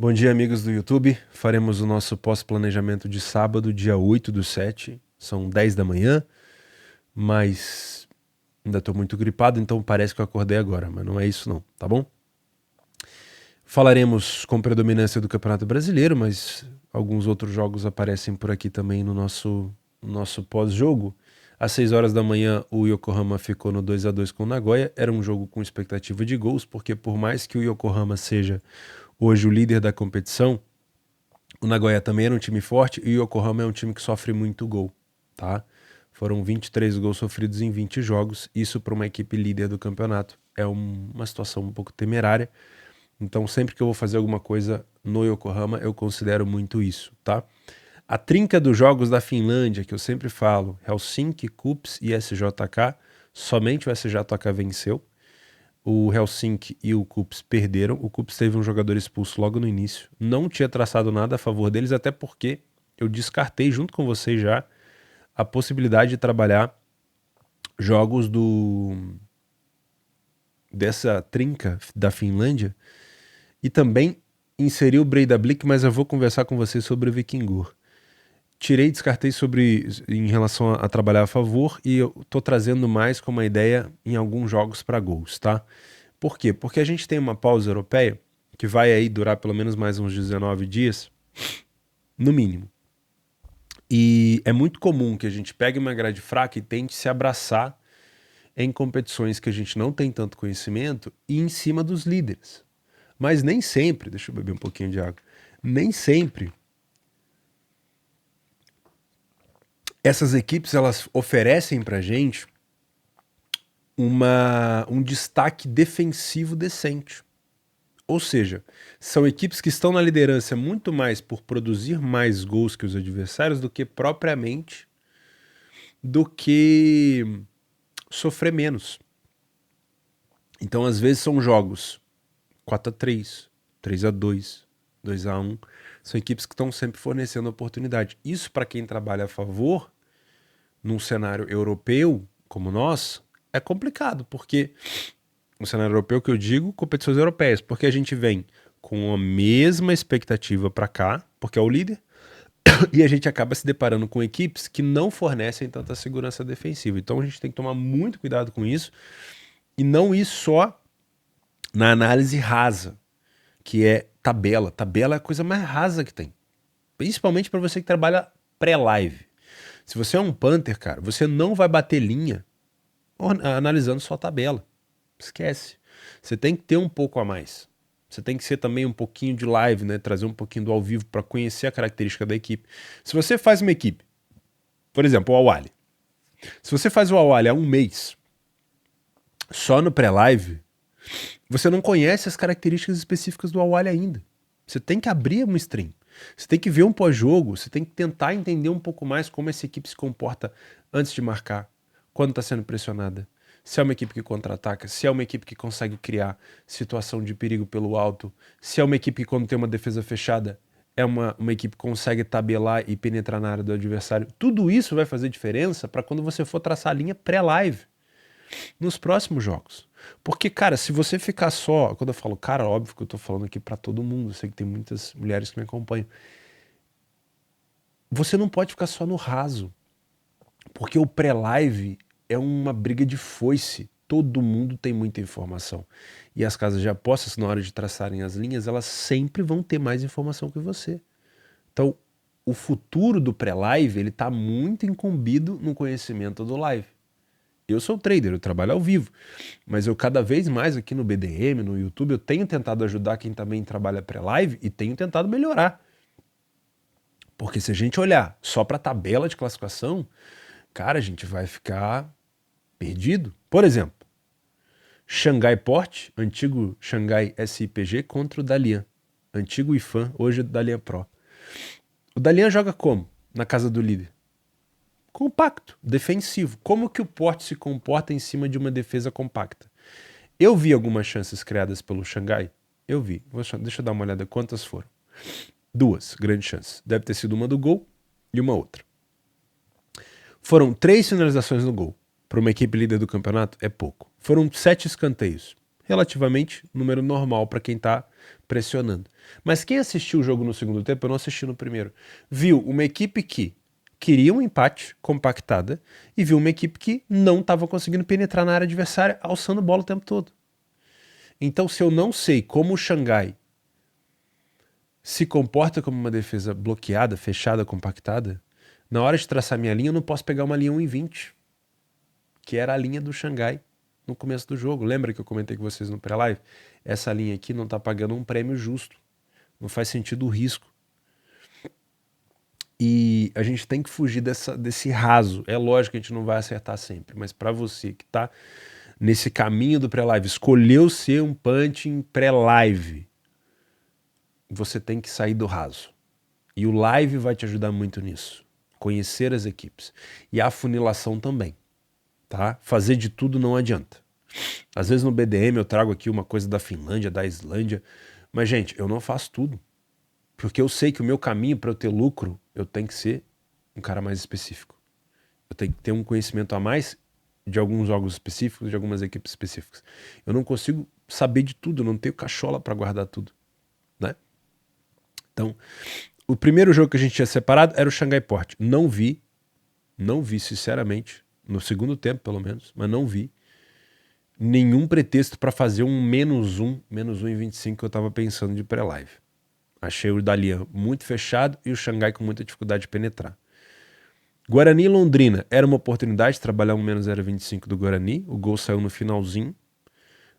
Bom dia, amigos do YouTube. Faremos o nosso pós-planejamento de sábado, dia 8/7. São 10 da manhã, mas ainda estou muito gripado, então parece que eu acordei agora, mas não é isso não, tá bom? Falaremos com predominância do Campeonato Brasileiro, mas alguns outros jogos aparecem por aqui também no nosso pós-jogo. Às 6 horas da manhã, o Yokohama ficou no 2-2 com o Nagoya. Era um jogo com expectativa de gols, porque por mais que o Yokohama seja hoje o líder da competição, o Nagoya também era um time forte e o Yokohama é um time que sofre muito gol, tá? Foram 23 gols sofridos em 20 jogos. Isso para uma equipe líder do campeonato é uma situação um pouco temerária. Então sempre que eu vou fazer alguma coisa no Yokohama, eu considero muito isso, tá? A trinca dos jogos da Finlândia, que eu sempre falo, Helsinki, KuPS e SJK, somente o SJK venceu. O Helsinki e o KuPS perderam. O KuPS teve um jogador expulso logo no início. Não tinha traçado nada a favor deles, até porque eu descartei junto com vocês já a possibilidade de trabalhar jogos dessa trinca da Finlândia e também inseri o Breiðablik, mas eu vou conversar com vocês sobre o Vikingur. Tirei, descartei em relação a trabalhar a favor e eu tô trazendo mais como uma ideia em alguns jogos para gols, tá? Por quê? Porque a gente tem uma pausa europeia que vai aí durar pelo menos mais uns 19 dias, no mínimo. E é muito comum que a gente pegue uma grade fraca e tente se abraçar em competições que a gente não tem tanto conhecimento e em cima dos líderes. Mas nem sempre, deixa eu beber um pouquinho de água, nem sempre essas equipes elas oferecem pra gente um destaque defensivo decente. Ou seja, são equipes que estão na liderança muito mais por produzir mais gols que os adversários do que propriamente do que sofrer menos. Então, às vezes, são jogos 4-3, 3-2, 2-1. São equipes que estão sempre fornecendo oportunidade. Isso, para quem trabalha a favor, num cenário europeu como nós, é complicado, porque no cenário europeu que eu digo, competições europeias, porque a gente vem com a mesma expectativa para cá, porque é o líder, e a gente acaba se deparando com equipes que não fornecem tanta segurança defensiva. Então a gente tem que tomar muito cuidado com isso e não ir só na análise rasa, que é tabela. Tabela é a coisa mais rasa que tem, principalmente para você que trabalha pré-live. Se você é um punter, cara, você não vai bater linha analisando só a tabela. Esquece. Você tem que ter um pouco a mais. Você tem que ser também um pouquinho de live, né? Trazer um pouquinho do ao vivo para conhecer a característica da equipe. Se você faz uma equipe, por exemplo, o Awali. Se você faz o Awali há um mês, só no pré-live, você não conhece as características específicas do Awali ainda. Você tem que abrir uma stream. Você tem que ver um pós-jogo, você tem que tentar entender um pouco mais como essa equipe se comporta antes de marcar, quando está sendo pressionada. Se é uma equipe que contra-ataca, se é uma equipe que consegue criar situação de perigo pelo alto, se é uma equipe que quando tem uma defesa fechada, é uma equipe que consegue tabelar e penetrar na área do adversário. Tudo isso vai fazer diferença para quando você for traçar a linha pré-live nos próximos jogos. Porque, cara, se você ficar só... Quando eu falo, cara, óbvio que eu tô falando aqui pra todo mundo, eu sei que tem muitas mulheres que me acompanham. Você não pode ficar só no raso. Porque o pré-live é uma briga de foice. Todo mundo tem muita informação. E as casas de apostas, na hora de traçarem as linhas, elas sempre vão ter mais informação que você. Então, o futuro do pré-live, ele tá muito incumbido no conhecimento do live. Eu sou trader, eu trabalho ao vivo, mas eu cada vez mais aqui no BDM, no YouTube, eu tenho tentado ajudar quem também trabalha pré-live e tenho tentado melhorar. Porque se a gente olhar só para a tabela de classificação, cara, a gente vai ficar perdido. Por exemplo, Xangai Port, antigo Xangai SIPG contra o Dalian, antigo IFAN, hoje o Dalian Pro. O Dalian joga como? Na casa do líder. Compacto, defensivo. Como que o Port se comporta em cima de uma defesa compacta? Eu vi algumas chances criadas pelo Xangai. Eu vi. Deixa eu dar uma olhada quantas foram. 2 grandes chances. Deve ter sido uma do gol e uma outra. Foram 3 finalizações no gol. Para uma equipe líder do campeonato, é pouco. Foram 7 escanteios. relativamente número normal para quem está pressionando. Mas quem assistiu o jogo no segundo tempo, eu não assisti no primeiro, viu uma equipe que queria um empate, compactada, e viu uma equipe que não estava conseguindo penetrar na área adversária, alçando bola o tempo todo. Então, se eu não sei como o Xangai se comporta como uma defesa bloqueada, fechada, compactada, na hora de traçar minha linha, eu não posso pegar uma linha 1,20, que era a linha do Xangai no começo do jogo. Lembra que eu comentei com vocês no pré-live? Essa linha aqui não está pagando um prêmio justo. Não faz sentido o risco. E a gente tem que fugir desse raso. É lógico que a gente não vai acertar sempre, mas para você que está nesse caminho do pré-live, escolheu ser um punting pré-live, você tem que sair do raso. E o live vai te ajudar muito nisso. Conhecer as equipes. E a afunilação também. Tá? Fazer de tudo não adianta. Às vezes no BDM eu trago aqui uma coisa da Finlândia, da Islândia. Mas, gente, eu não faço tudo. Porque eu sei que o meu caminho para eu ter lucro, eu tenho que ser um cara mais específico. Eu tenho que ter um conhecimento a mais de alguns jogos específicos, de algumas equipes específicas. Eu não consigo saber de tudo, eu não tenho cachola para guardar tudo. Né? Então, o primeiro jogo que a gente tinha separado era o Xangai Port. Não vi sinceramente, no segundo tempo pelo menos, mas não vi nenhum pretexto para fazer um menos 1,25 que eu estava pensando de pré-live. Achei o Dalian muito fechado e o Xangai com muita dificuldade de penetrar. Guarani e Londrina era uma oportunidade de trabalhar um menos 0,25 do Guarani. O gol saiu no finalzinho.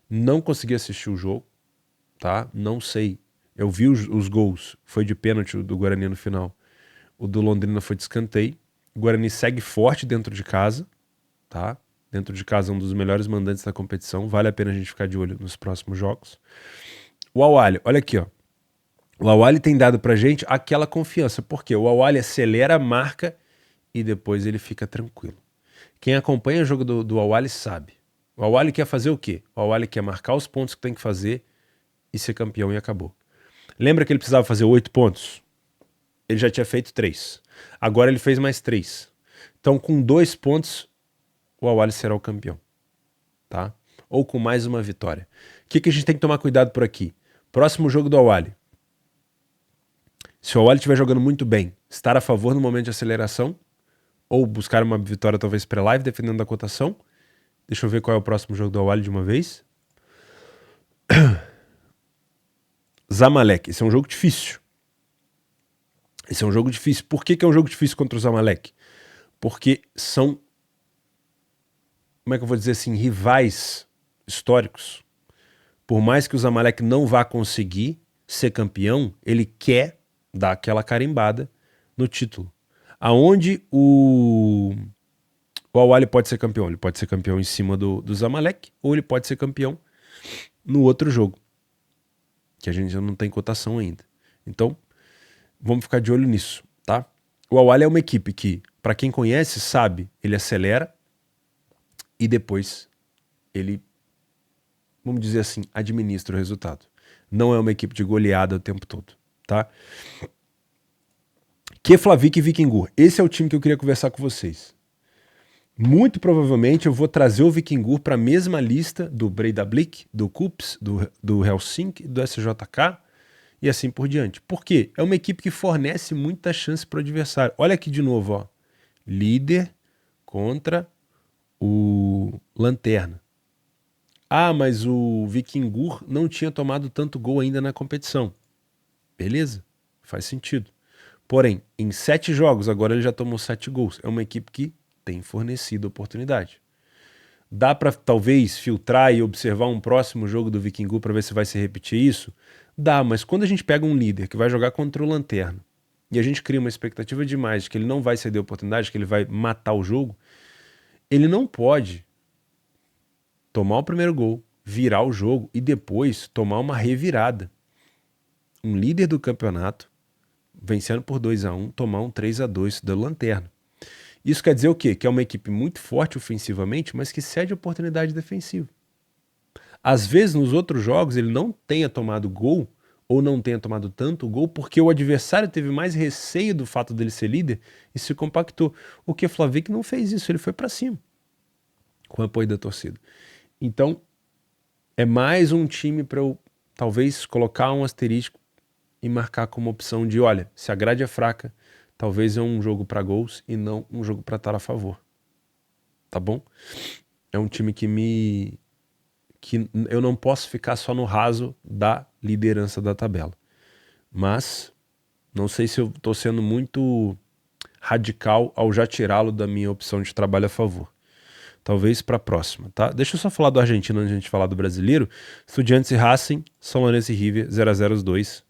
Não consegui assistir o jogo, tá? Não sei. Eu vi os gols. Foi de pênalti do Guarani no final. O do Londrina foi de escanteio. O Guarani segue forte dentro de casa, tá? Dentro de casa é um dos melhores mandantes da competição. Vale a pena a gente ficar de olho nos próximos jogos. O Awali, olha aqui, ó. O Awali tem dado pra gente aquela confiança, porque o Awali acelera a marca e depois ele fica tranquilo. Quem acompanha o jogo do Awali sabe. O Awali quer fazer o quê? O Awali quer marcar os pontos que tem que fazer e ser campeão e acabou. Lembra que ele precisava fazer 8 pontos? Ele já tinha feito 3. Agora ele fez mais 3. Então com 2 pontos o Awali será o campeão. Tá? Ou com mais uma vitória. O que a gente tem que tomar cuidado por aqui? Próximo jogo do Awali. Se o Awali estiver jogando muito bem, estar a favor no momento de aceleração, ou buscar uma vitória talvez pré-live, dependendo da cotação. Deixa eu ver qual é o próximo jogo do Awali de uma vez. Zamalek. Esse é um jogo difícil. Esse é um jogo difícil. Por que é um jogo difícil contra o Zamalek? Porque são, como é que eu vou dizer assim, rivais históricos. Por mais que o Zamalek não vá conseguir ser campeão, ele quer dar aquela carimbada no título. Aonde o Awali pode ser campeão? Ele pode ser campeão em cima do Zamalek, ou ele pode ser campeão no outro jogo, que a gente não tem cotação ainda. Então, vamos ficar de olho nisso, tá? O Awali é uma equipe que, para quem conhece, sabe, ele acelera e depois ele, vamos dizer assim, administra o resultado. Não é uma equipe de goleada o tempo todo, tá? Keflavik e Vikingur. Esse é o time que eu queria conversar com vocês. Muito provavelmente eu vou trazer o Vikingur para a mesma lista do Breiðablik, do KuPS, do Helsinki, do SJK e assim por diante. Por quê? É uma equipe que fornece muita chance para o adversário. Olha aqui de novo, ó. Líder contra o Lanterna. Ah, mas o Vikingur não tinha tomado tanto gol ainda na competição. Beleza, faz sentido. Porém, em 7 jogos, agora ele já tomou 7 gols. É uma equipe que tem fornecido oportunidade. Dá para talvez filtrar e observar um próximo jogo do Vikingur para ver se vai se repetir isso? Dá, mas quando a gente pega um líder que vai jogar contra o Lanterna e a gente cria uma expectativa demais de que ele não vai ceder oportunidade, que ele vai matar o jogo, ele não pode tomar o primeiro gol, virar o jogo e depois tomar uma revirada. Um líder do campeonato vencendo por 2-1, tomar um 3-2 da Lanterna. Isso quer dizer o quê? Que é uma equipe muito forte ofensivamente, mas que cede oportunidade defensiva. Às vezes, nos outros jogos, ele não tenha tomado gol, ou não tenha tomado tanto gol, porque o adversário teve mais receio do fato dele ser líder e se compactou. O Keflavik não fez isso, ele foi para cima, com o apoio da torcida. Então, É mais um time para eu talvez colocar um asterisco e marcar como opção de, olha, se a grade é fraca, talvez é um jogo para gols e não um jogo para estar a favor. Tá bom? É um time que eu não posso ficar só no raso da liderança da tabela. Mas não sei se eu estou sendo muito radical ao já tirá-lo da minha opção de trabalho a favor. Talvez para a próxima, tá? Deixa eu só falar do argentino antes de a gente falar do brasileiro. Estudiantes e Racing, São Lourenço e River, 0x0 os dois.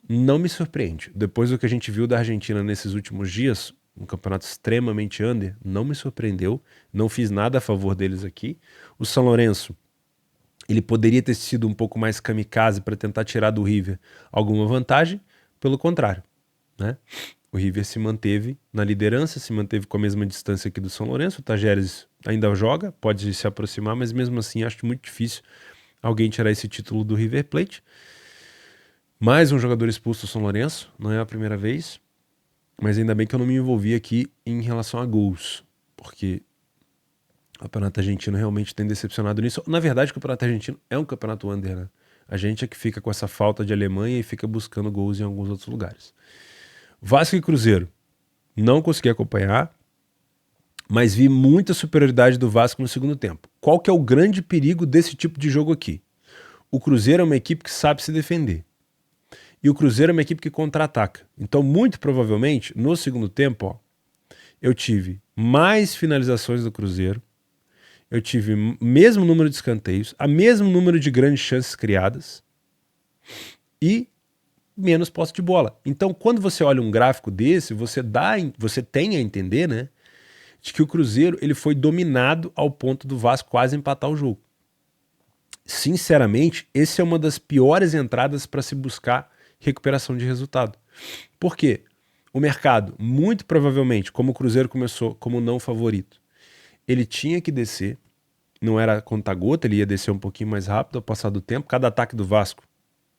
Não me surpreende. Depois do que a gente viu da Argentina nesses últimos dias, um campeonato extremamente under, não me surpreendeu. Não fiz nada a favor deles aqui. O São Lourenço, ele poderia ter sido um pouco mais kamikaze para tentar tirar do River alguma vantagem. Pelo contrário, né? O River se manteve na liderança, se manteve com a mesma distância aqui do São Lourenço. O Tajeres ainda joga, pode se aproximar, mas mesmo assim acho muito difícil alguém tirar esse título do River Plate. Mais um jogador expulso do São Lourenço, não é a primeira vez, mas ainda bem que eu não me envolvi aqui em relação a gols, porque o campeonato argentino realmente tem decepcionado nisso. Na verdade, o campeonato argentino é um campeonato under, né? A gente é que fica com essa falta de Alemanha e fica buscando gols em alguns outros lugares. Vasco e Cruzeiro, não consegui acompanhar, mas vi muita superioridade do Vasco no segundo tempo. Qual que é o grande perigo desse tipo de jogo aqui? O Cruzeiro é uma equipe que sabe se defender. E o Cruzeiro é uma equipe que contra-ataca. Então, muito provavelmente, no segundo tempo, ó, eu tive mais finalizações do Cruzeiro, eu tive o mesmo número de escanteios, o mesmo número de grandes chances criadas e menos posse de bola. Então, quando você olha um gráfico desse, você tem a entender, né, de que o Cruzeiro ele foi dominado ao ponto do Vasco quase empatar o jogo. Sinceramente, essa é uma das piores entradas para se buscar recuperação de resultado. Por quê? O mercado, muito provavelmente, como o Cruzeiro começou como não favorito, ele tinha que descer, não era conta-gota, ele ia descer um pouquinho mais rápido ao passar do tempo. Cada ataque do Vasco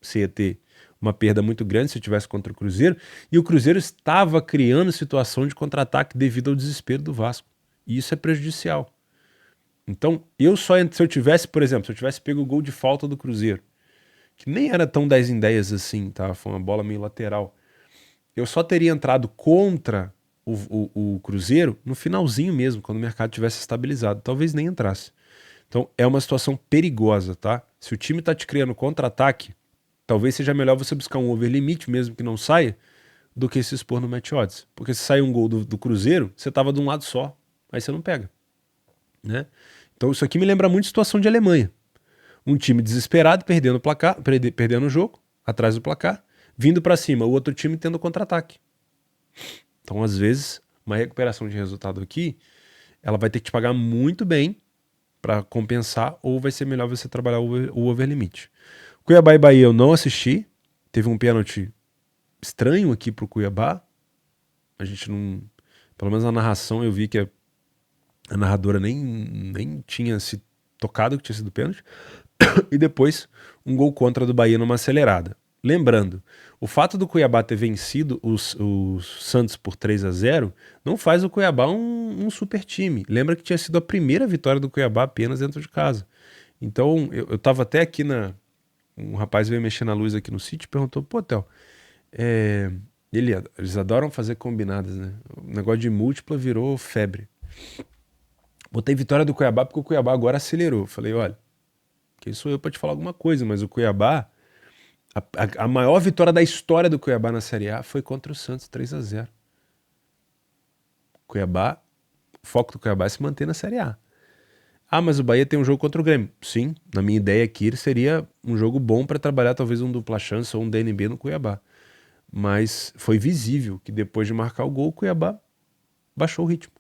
você ia ter uma perda muito grande se eu tivesse contra o Cruzeiro, e o Cruzeiro estava criando situação de contra-ataque devido ao desespero do Vasco, e isso é prejudicial. Então, se eu tivesse, por exemplo, se eu tivesse pego o gol de falta do Cruzeiro, que nem era tão 10 em 10 assim, tá? Foi uma bola meio lateral. Eu só teria entrado contra o Cruzeiro no finalzinho mesmo, quando o mercado tivesse estabilizado. Talvez nem entrasse. Então, é uma situação perigosa, tá? Se o time tá te criando contra-ataque, talvez seja melhor você buscar um over limite, mesmo que não saia, do que se expor no match odds. Porque se sair um gol do Cruzeiro, você tava de um lado só, aí você não pega, né? Então, isso aqui me lembra muito a situação de Alemanha. Um time desesperado, perdendo o placar, perdendo o jogo, atrás do placar, vindo para cima, o outro time tendo contra-ataque. Então, às vezes, uma recuperação de resultado aqui, ela vai ter que te pagar muito bem para compensar, ou vai ser melhor você trabalhar o over limite. Cuiabá e Bahia eu não assisti, teve um pênalti estranho aqui pro Cuiabá, a gente não, pelo menos na narração eu vi que a narradora nem tinha se tocado que tinha sido pênalti. E depois um gol contra do Bahia numa acelerada. Lembrando, o fato do Cuiabá ter vencido o Santos por 3-0 não faz o Cuiabá um super time. Lembra que tinha sido a primeira vitória do Cuiabá apenas dentro de casa. Então, eu tava até aqui um rapaz veio mexer na luz aqui no sítio e perguntou, pô, Theo, eles adoram fazer combinadas, né? O negócio de múltipla virou febre. Botei vitória do Cuiabá porque o Cuiabá agora acelerou. Falei, olha, quem sou eu para te falar alguma coisa, mas o Cuiabá, a maior vitória da história do Cuiabá na Série A foi contra o Santos, 3-0. Cuiabá, o foco do Cuiabá é se manter na Série A. Ah, mas o Bahia tem um jogo contra o Grêmio. Sim, na minha ideia aqui seria um jogo bom para trabalhar talvez um dupla chance ou um DNB no Cuiabá. Mas foi visível que depois de marcar o gol, o Cuiabá baixou o ritmo.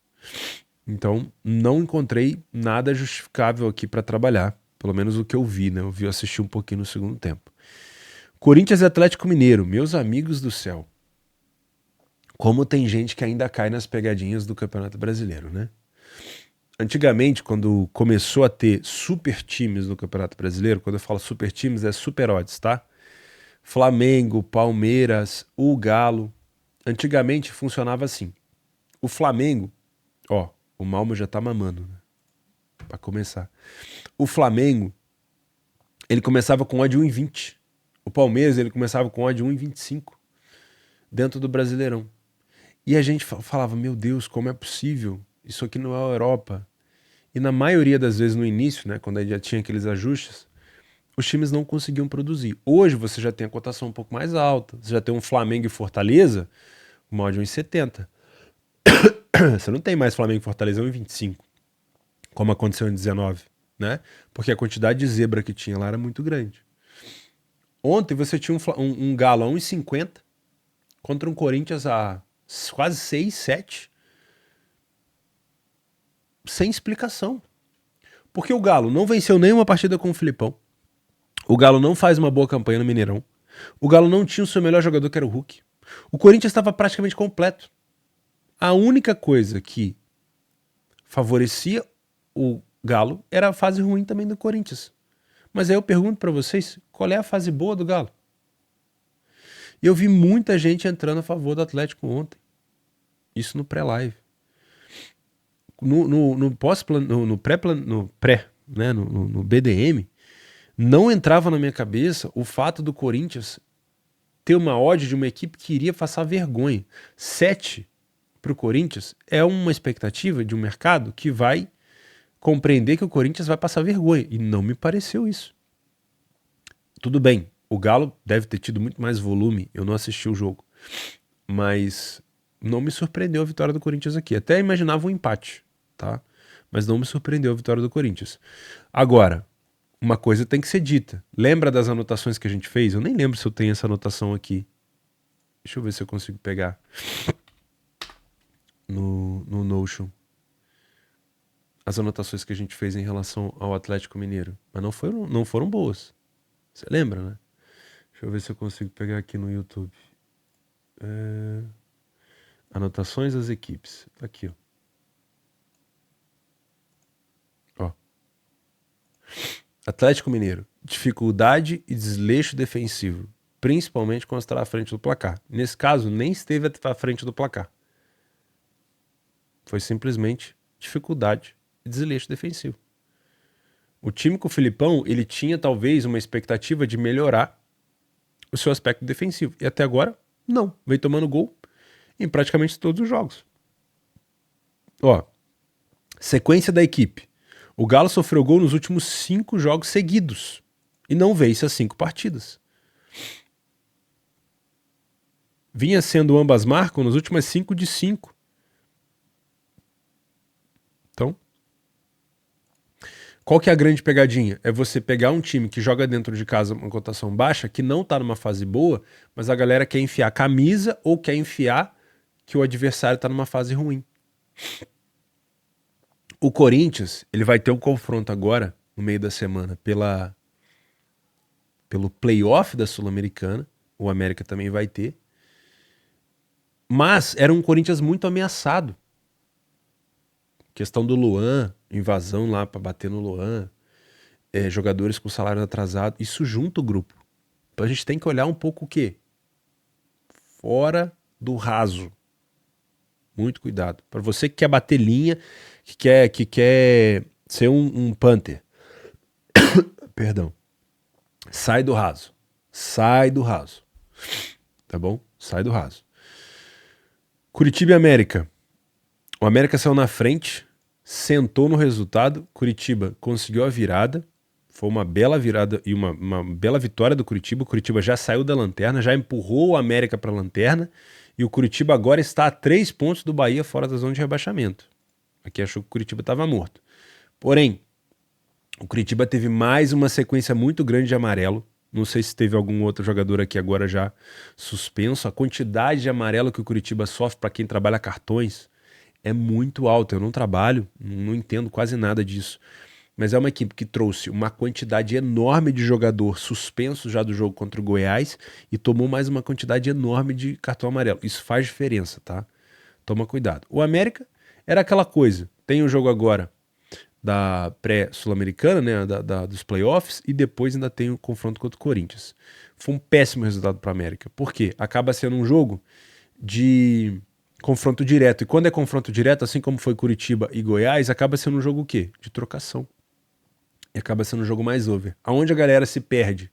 Então, não encontrei nada justificável aqui para trabalhar. Pelo menos o que eu vi, né? Eu assisti um pouquinho no segundo tempo. Corinthians e Atlético Mineiro, meus amigos do céu. Como tem gente que ainda cai nas pegadinhas do Campeonato Brasileiro, né? Antigamente, quando começou a ter super times no Campeonato Brasileiro, quando eu falo super times, é super odds, tá? Flamengo, Palmeiras, o Galo. Antigamente funcionava assim. O Flamengo, ó, o Malmo já tá mamando, né? Pra começar. O Flamengo, ele começava com odd 1,20. O Palmeiras, ele começava com odd 1,25 dentro do Brasileirão. E a gente falava, meu Deus, como é possível? Isso aqui não é a Europa. E na maioria das vezes no início, né, quando já tinha aqueles ajustes, os times não conseguiam produzir. Hoje você já tem a cotação um pouco mais alta. Você já tem um Flamengo e Fortaleza, uma odd 1,70. Você não tem mais Flamengo e Fortaleza 1,25, como aconteceu em 19, né? Porque a quantidade de zebra que tinha lá era muito grande. Ontem você tinha um Galo a 1,50 contra um Corinthians a quase 6, 7, sem explicação. Porque o Galo não venceu nenhuma partida com o Filipão. O Galo não faz uma boa campanha no Mineirão. O Galo não tinha o seu melhor jogador, que era o Hulk. O Corinthians estava praticamente completo. A única coisa que favorecia o Galo era a fase ruim também do Corinthians. Mas aí eu pergunto pra vocês, qual é a fase boa do Galo? E eu vi muita gente entrando a favor do Atlético ontem. Isso no pré-live. No BDM, não entrava na minha cabeça o fato do Corinthians ter uma odd de uma equipe que iria passar vergonha. 7 para o Corinthians é uma expectativa de um mercado que vai compreender que o Corinthians vai passar vergonha. E não me pareceu isso. Tudo bem, o Galo deve ter tido muito mais volume, eu não assisti o jogo. Mas não me surpreendeu a vitória do Corinthians aqui. Até imaginava um empate, tá? Mas não me surpreendeu a vitória do Corinthians. Agora, uma coisa tem que ser dita. Lembra das anotações que a gente fez? Eu nem lembro se eu tenho essa anotação aqui. Deixa eu ver se eu consigo pegar no Notion. As anotações que a gente fez em relação ao Atlético Mineiro. Mas não foram boas. Você lembra, né? Deixa eu ver se eu consigo pegar aqui no YouTube. Anotações das equipes. Tá aqui, ó. Atlético Mineiro. Dificuldade e desleixo defensivo. Principalmente quando está à frente do placar. Nesse caso, nem esteve à frente do placar. Foi simplesmente dificuldade e desleixo defensivo. O time com o Filipão, ele tinha talvez uma expectativa de melhorar o seu aspecto defensivo. E até agora, não. Vem tomando gol em praticamente todos os jogos. Ó, sequência da equipe. O Galo sofreu gol nos últimos 5 jogos seguidos e não vence as 5 partidas. Vinha sendo ambas marcam nas últimas 5 de 5. Então, qual que é a grande pegadinha? É você pegar um time que joga dentro de casa uma cotação baixa, que não tá numa fase boa, mas a galera quer enfiar camisa ou quer enfiar que o adversário tá numa fase ruim. O Corinthians, ele vai ter um confronto agora, no meio da semana, pelo playoff da Sul-Americana. O América também vai ter. Mas era um Corinthians muito ameaçado. Questão do Luan, invasão lá pra bater no Luan, jogadores com salário atrasado. Isso junta o grupo. Então a gente tem que olhar um pouco o quê? Fora do raso. Muito cuidado. Para você que quer bater linha, que quer ser um punter. Perdão. Sai do raso. Sai do raso. Tá bom? Sai do raso. Curitiba e América. O América saiu na frente, sentou no resultado. Curitiba conseguiu a virada. Foi uma bela virada e uma bela vitória do Curitiba. O Curitiba já saiu da lanterna, já empurrou o América para a lanterna. E o Curitiba agora está a 3 pontos do Bahia fora da zona de rebaixamento. Aqui achou que o Curitiba estava morto. Porém, o Curitiba teve mais uma sequência muito grande de amarelo. Não sei se teve algum outro jogador aqui agora já suspenso. A quantidade de amarelo que o Curitiba sofre para quem trabalha cartões é muito alta. Eu não trabalho, não entendo quase nada disso. Mas é uma equipe que trouxe uma quantidade enorme de jogador suspenso já do jogo contra o Goiás e tomou mais uma quantidade enorme de cartão amarelo. Isso faz diferença, tá? Toma cuidado. O América era aquela coisa. Tem o jogo agora da pré-sul-americana, né, dos playoffs, e depois ainda tem o confronto contra o Corinthians. Foi um péssimo resultado para o América. Por quê? Acaba sendo um jogo de confronto direto. E quando é confronto direto, assim como foi Curitiba e Goiás, acaba sendo um jogo o quê? De trocação. E acaba sendo um jogo mais over. Aonde a galera se perde?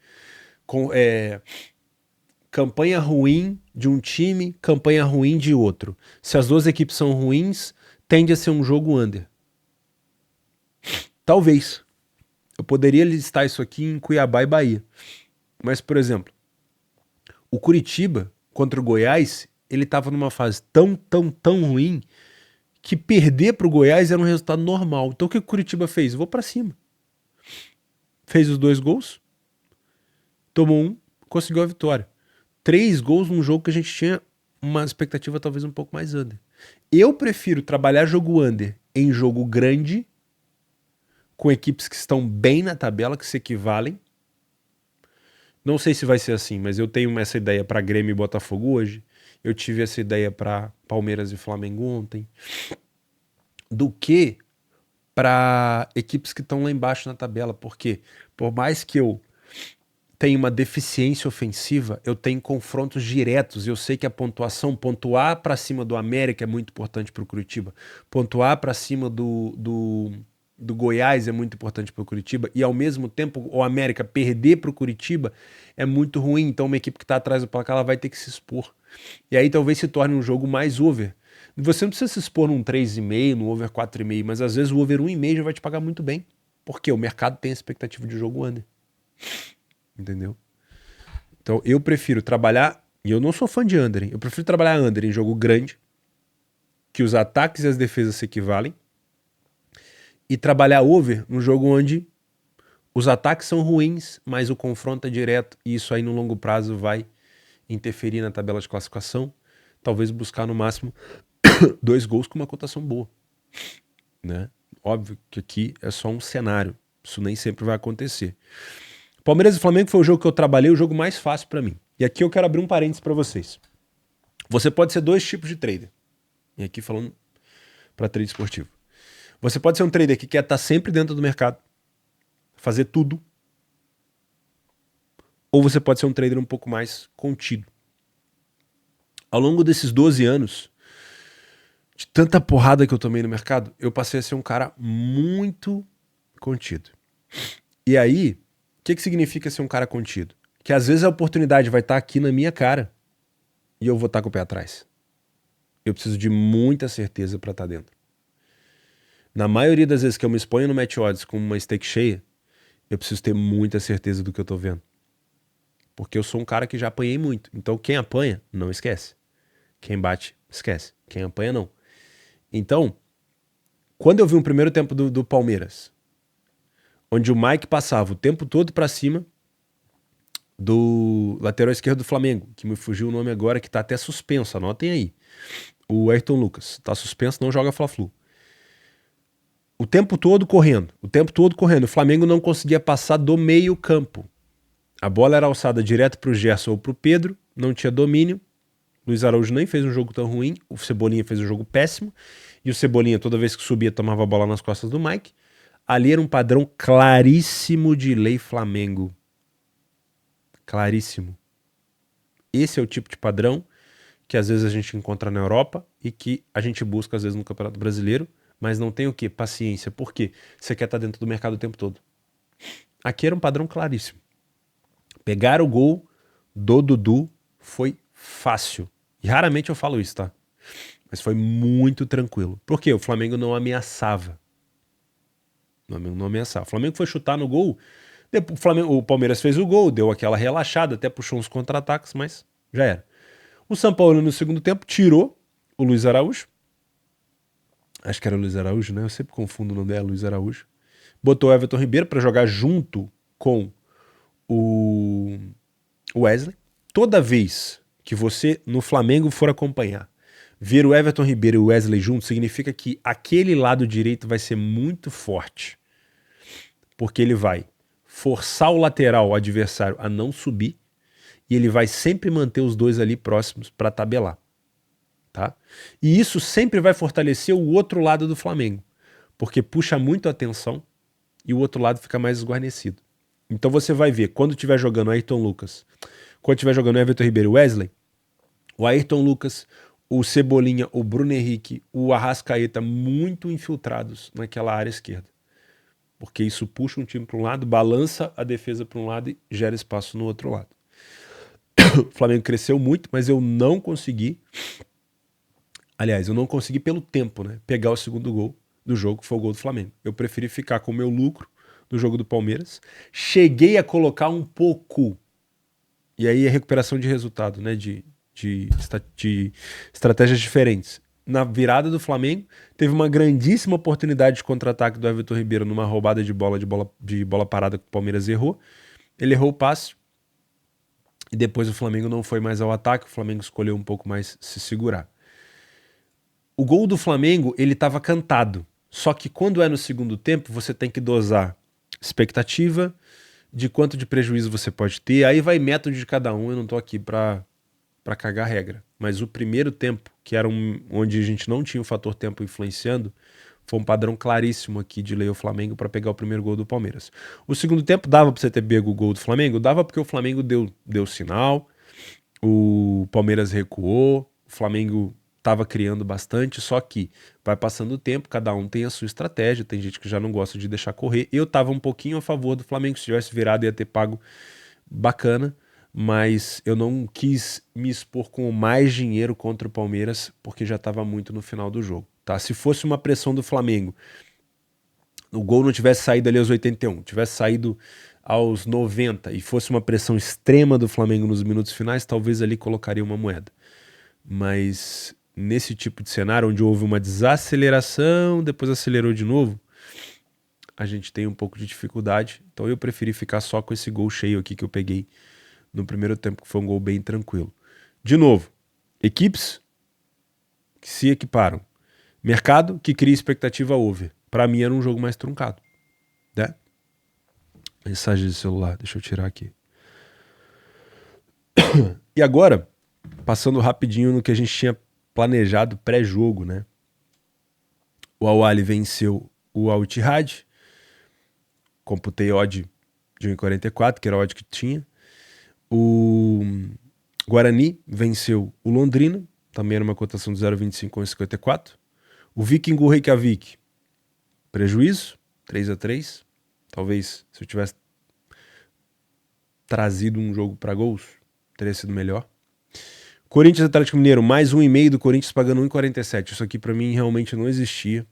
Com, campanha ruim de um time, campanha ruim de outro. Se as duas equipes são ruins, tende a ser um jogo under. Talvez. Eu poderia listar isso aqui em Cuiabá e Bahia. Mas, por exemplo, o Curitiba contra o Goiás, ele estava numa fase tão ruim que perder para o Goiás era um resultado normal. Então o que o Curitiba fez? Vou para cima. Fez os 2 gols, tomou um, conseguiu a vitória. 3 gols num jogo que a gente tinha uma expectativa talvez um pouco mais under. Eu prefiro trabalhar jogo under em jogo grande, com equipes que estão bem na tabela, que se equivalem. Não sei se vai ser assim, mas eu tenho essa ideia para Grêmio e Botafogo hoje. Eu tive essa ideia para Palmeiras e Flamengo ontem. Do que para equipes que estão lá embaixo na tabela. Porque por mais que eu tenha uma deficiência ofensiva, eu tenho confrontos diretos. Eu sei que a pontuação, pontuar para cima do América é muito importante para o Curitiba. Pontuar para cima do Goiás é muito importante para o Curitiba. E ao mesmo tempo, o América perder para o Curitiba é muito ruim. Então uma equipe que está atrás do placar ela vai ter que se expor. E aí talvez se torne um jogo mais over. Você não precisa se expor num 3,5, no over 4,5, mas às vezes o over 1,5 já vai te pagar muito bem. Porque o mercado tem a expectativa de jogo under. Entendeu? Então eu prefiro trabalhar, e eu não sou fã de under, hein? Eu prefiro trabalhar under em jogo grande, que os ataques e as defesas se equivalem, e trabalhar over num jogo onde os ataques são ruins, mas o confronto é direto, e isso aí no longo prazo vai interferir na tabela de classificação, talvez buscar no máximo 2 gols com uma cotação boa, né? Óbvio que aqui é só um cenário, isso nem sempre vai acontecer. Palmeiras e Flamengo foi o jogo que eu trabalhei, o jogo mais fácil para mim. E aqui eu quero abrir um parênteses para vocês. Você pode ser 2 tipos de trader. E aqui falando para trade esportivo. Você pode ser um trader que quer estar sempre dentro do mercado, fazer tudo. Ou você pode ser um trader um pouco mais contido. Ao longo desses 12 anos, de tanta porrada que eu tomei no mercado, eu passei a ser um cara muito contido. E aí, o que significa ser um cara contido? Que às vezes a oportunidade vai estar aqui na minha cara e eu vou estar com o pé atrás. Eu preciso de muita certeza para estar dentro. Na maioria das vezes que eu me exponho no match odds com uma stake cheia, eu preciso ter muita certeza do que eu tô vendo. Porque eu sou um cara que já apanhei muito. Então quem apanha, não esquece. Quem bate, esquece. Quem apanha, não. Então, quando eu vi um primeiro tempo do Palmeiras, onde o Mike passava o tempo todo para cima do lateral esquerdo do Flamengo, que me fugiu o nome agora, que tá até suspenso, anotem aí. O Ayrton Lucas, tá suspenso, não joga Fla-Flu. O tempo todo correndo. O Flamengo não conseguia passar do meio campo. A bola era alçada direto pro Gerson ou pro Pedro, não tinha domínio. Luiz Araújo nem fez um jogo tão ruim, o Cebolinha fez um jogo péssimo, e o Cebolinha toda vez que subia tomava a bola nas costas do Mike. Ali era um padrão claríssimo de lei Flamengo. Claríssimo. Esse é o tipo de padrão que às vezes a gente encontra na Europa e que a gente busca às vezes no Campeonato Brasileiro, mas não tem o quê? Paciência. Por quê? Você quer estar dentro do mercado o tempo todo. Aqui era um padrão claríssimo. Pegar o gol do Dudu foi fácil. E raramente eu falo isso, tá? Mas foi muito tranquilo. Por quê? O Flamengo não ameaçava. O Flamengo não ameaçava. O Flamengo foi chutar no gol. O Palmeiras fez o gol, deu aquela relaxada, até puxou uns contra-ataques, mas já era. O São Paulo no segundo tempo tirou o Luiz Araújo. Acho que era o Luiz Araújo, né? Eu sempre confundo o nome dela, Luiz Araújo. Botou o Everton Ribeiro para jogar junto com o Wesley. Toda vez que você no Flamengo for acompanhar, ver o Everton Ribeiro e o Wesley juntos, significa que aquele lado direito vai ser muito forte. Porque ele vai forçar o lateral, o adversário, a não subir. E ele vai sempre manter os dois ali próximos para tabelar. Tá? E isso sempre vai fortalecer o outro lado do Flamengo. Porque puxa muito a atenção e o outro lado fica mais esguarnecido. Então você vai ver, quando estiver jogando Ayrton Lucas, quando estiver jogando Everton Ribeiro e Wesley, o Ayrton Lucas, o Cebolinha, o Bruno Henrique, o Arrascaeta muito infiltrados naquela área esquerda. porque isso puxa um time para um lado, balança a defesa para um lado e gera espaço no outro lado. O Flamengo cresceu muito, mas eu não consegui. Aliás, eu não consegui pelo tempo, né? Pegar o segundo gol do jogo, que foi o gol do Flamengo. Eu preferi ficar com o meu lucro no jogo do Palmeiras. Cheguei a colocar um pouco. E aí é recuperação de resultado, né? De estratégias diferentes. Na virada do Flamengo, teve uma grandíssima oportunidade de contra-ataque do Everton Ribeiro numa roubada de bola parada que o Palmeiras errou. Ele errou o passe. E depois o Flamengo não foi mais ao ataque. O Flamengo escolheu um pouco mais se segurar. O gol do Flamengo, ele estava cantado. Só que quando é no segundo tempo, você tem que dosar expectativa de quanto de prejuízo você pode ter. Aí vai método de cada um, eu não tô aqui pra cagar regra. Mas o primeiro tempo, que era onde a gente não tinha o fator tempo influenciando, foi um padrão claríssimo aqui de ler o Flamengo para pegar o primeiro gol do Palmeiras. O segundo tempo dava para você ter pego o gol do Flamengo? Dava, porque o Flamengo deu sinal, o Palmeiras recuou, o Flamengo estava criando bastante, só que vai passando o tempo, cada um tem a sua estratégia, tem gente que já não gosta de deixar correr. Eu estava um pouquinho a favor do Flamengo, se tivesse virado ia ter pago bacana, mas eu não quis me expor com mais dinheiro contra o Palmeiras, porque já estava muito no final do jogo. Tá? Se fosse uma pressão do Flamengo, o gol não tivesse saído ali aos 81, tivesse saído aos 90 e fosse uma pressão extrema do Flamengo nos minutos finais, talvez ali colocaria uma moeda. Mas nesse tipo de cenário, onde houve uma desaceleração, depois acelerou de novo, a gente tem um pouco de dificuldade. Então eu preferi ficar só com esse gol cheio aqui que eu peguei no primeiro tempo, que foi um gol bem tranquilo. De novo, equipes que se equiparam. Mercado que cria expectativa over. Para mim era um jogo mais truncado, né? Mensagem de celular, deixa eu tirar aqui. E agora, passando rapidinho no que a gente tinha planejado pré-jogo, né? O Al-Ahly venceu o Al-Ittihad. Computei odd de 1,44, que era a odd que tinha. O Guarani venceu o Londrina, também era uma cotação de 0,25 com 54. O Viking Reykjavik, prejuízo, 3-3. Talvez se eu tivesse trazido um jogo para gols, teria sido melhor. Corinthians Atlético Mineiro, mais 1,5 do Corinthians pagando 1,47. Isso aqui para mim realmente não existia.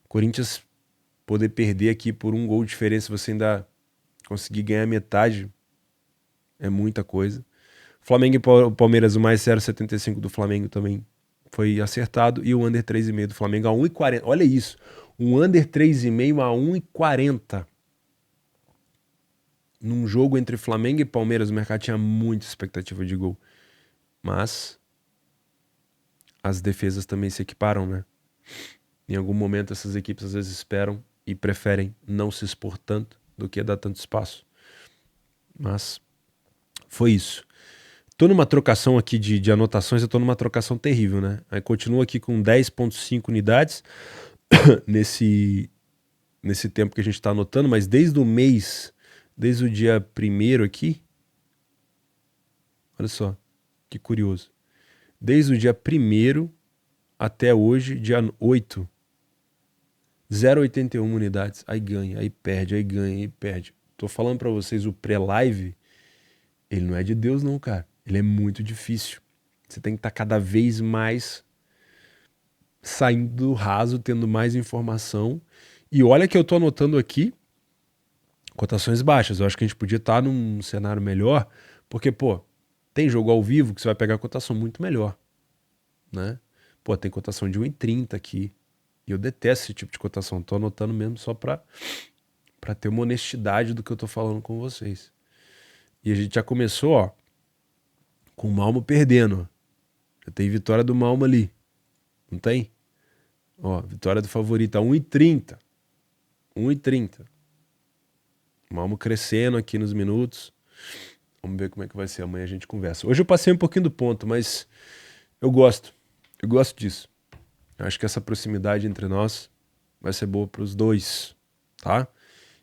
Corinthians poder perder aqui por um gol de diferença, você ainda conseguir ganhar metade, é muita coisa. Flamengo e Palmeiras, o mais 0,75 do Flamengo também foi acertado. E o under 3,5 do Flamengo a 1,40. Olha isso. Um under 3,5 a 1,40. Num jogo entre Flamengo e Palmeiras, o mercado tinha muita expectativa de gol. Mas as defesas também se equiparam, né? Em algum momento essas equipes às vezes esperam e preferem não se expor tanto do que dar tanto espaço. Mas foi isso. Tô numa trocação aqui de anotações, eu tô numa trocação terrível, né? Aí continuo aqui com 10,5 unidades nesse tempo que a gente tá anotando, mas desde o mês, desde o dia 1º aqui, olha só, que curioso. Desde o dia 1º até hoje, dia 8, 0,81 unidades. Aí ganha, aí perde, aí ganha, aí perde. Tô falando pra vocês, o pré-live, ele não é de Deus não, cara. Ele é muito difícil. Você tem que estar cada vez mais saindo do raso, tendo mais informação. E olha que eu tô anotando aqui cotações baixas. Eu acho que a gente podia estar num cenário melhor, porque, pô, tem jogo ao vivo que você vai pegar cotação muito melhor, né? Pô, tem cotação de 1,30 aqui. E eu detesto esse tipo de cotação. Tô anotando mesmo só pra ter uma honestidade do que eu tô falando com vocês. E a gente já começou, ó, com o Malmo perdendo. Já tem vitória do Malmo ali. Não tem? Ó, vitória do favorito a 1,30. 1,30. O Malmo crescendo aqui nos minutos. Vamos ver como é que vai ser. Amanhã a gente conversa. Hoje eu passei um pouquinho do ponto, mas eu gosto. Eu gosto disso. Eu acho que essa proximidade entre nós vai ser boa para os dois, tá?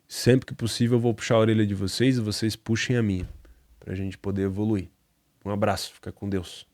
Sempre que possível eu vou puxar a orelha de vocês e vocês puxem a minha, pra gente poder evoluir. Um abraço, fica com Deus.